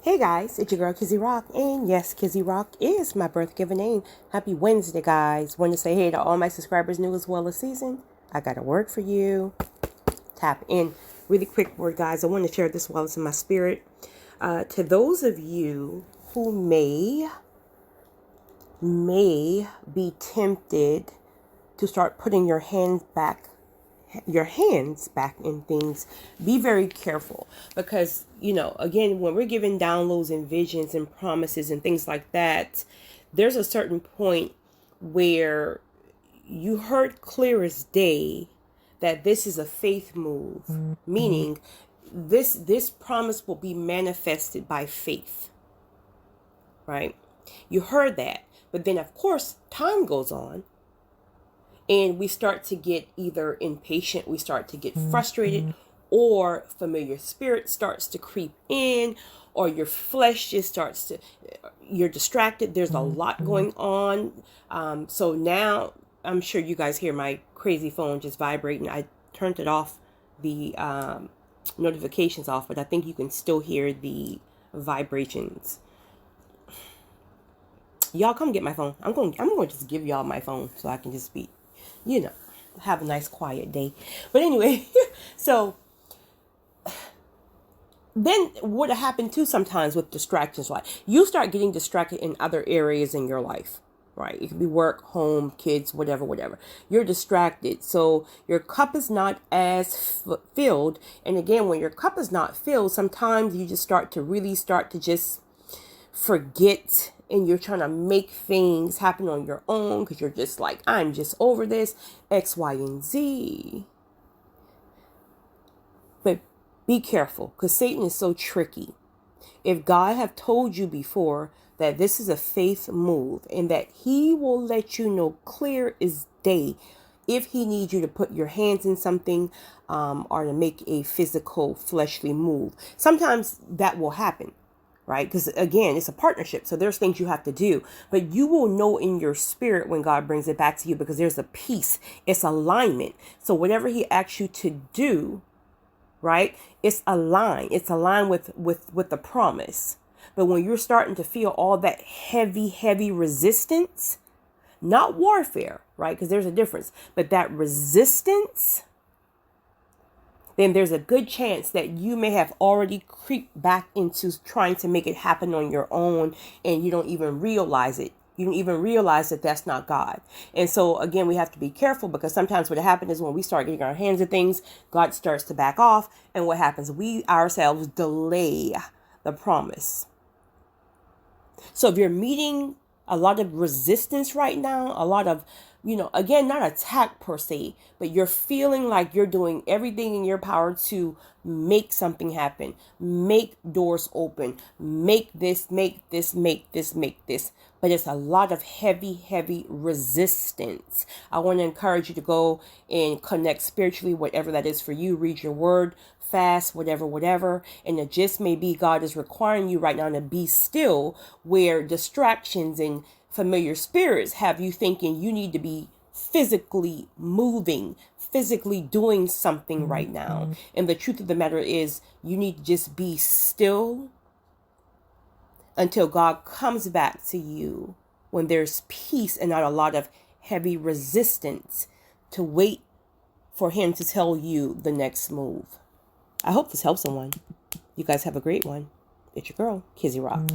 Hey guys, it's your girl Kizzy Rock, and yes, Kizzy Rock is my birth given name. Happy Wednesday, guys. Want to say hey to all my subscribers, new as well as seasoned. I got a word for you. Tap in. Really quick word, guys. I want to share this while it's in my spirit. To those of you who may be tempted to start putting your hands back in things, be very careful, because again, when we're given downloads and visions and promises and things like that, there's a certain point where you heard clear as day that this is a faith move, meaning this promise will be manifested by faith, right? You heard that, but then of course time goes on and we start to get either impatient, we start to get frustrated, or familiar spirit starts to creep in, or your flesh just starts to, you're distracted. There's a lot going on. So now I'm sure you guys hear my crazy phone just vibrating. I turned it off, the notifications off, but I think you can still hear the vibrations. Y'all come get my phone. I'm going to just give y'all my phone so I can just be, have a nice quiet day. But anyway, so then what happened too sometimes with distractions, like you start getting distracted in other areas in your life, right? It could be work, home, kids, whatever. You're distracted. So your cup is not as filled. And again, when your cup is not filled, sometimes you just start to just forget, and you're trying to make things happen on your own because you're just like, I'm just over this, X, Y, and Z. But be careful, because Satan is so tricky. If God have told you before that this is a faith move and that he will let you know clear as day if he needs you to put your hands in something, or to make a physical fleshly move, sometimes that will happen. Right? Because again, it's a partnership. So there's things you have to do, but you will know in your spirit when God brings it back to you, because there's a peace. It's alignment. So whatever he asks you to do, right? It's aligned. It's aligned with the promise. But when you're starting to feel all that heavy resistance, not warfare, right? Because there's a difference, but that resistance, then there's a good chance that you may have already creeped back into trying to make it happen on your own, and you don't even realize it. You don't even realize that that's not God. And so again, we have to be careful, because sometimes what happens is when we start getting our hands in things, God starts to back off. And what happens? We ourselves delay the promise. So if you're meeting a lot of resistance right now, a lot of, again, not attack per se, but you're feeling like you're doing everything in your power to make something happen, make doors open, make this. But it's a lot of heavy resistance. I want to encourage you to go and connect spiritually, whatever that is for you. Read your word, fast, whatever. And it just may be God is requiring you right now to be still, where distractions and familiar spirits have you thinking you need to be physically moving, physically doing something right now. And the truth of the matter is, you need to just be still until God comes back to you, when there's peace and not a lot of heavy resistance, to wait for him to tell you the next move. I hope this helps someone. You guys have a great one. It's your girl, Kizzy Rock.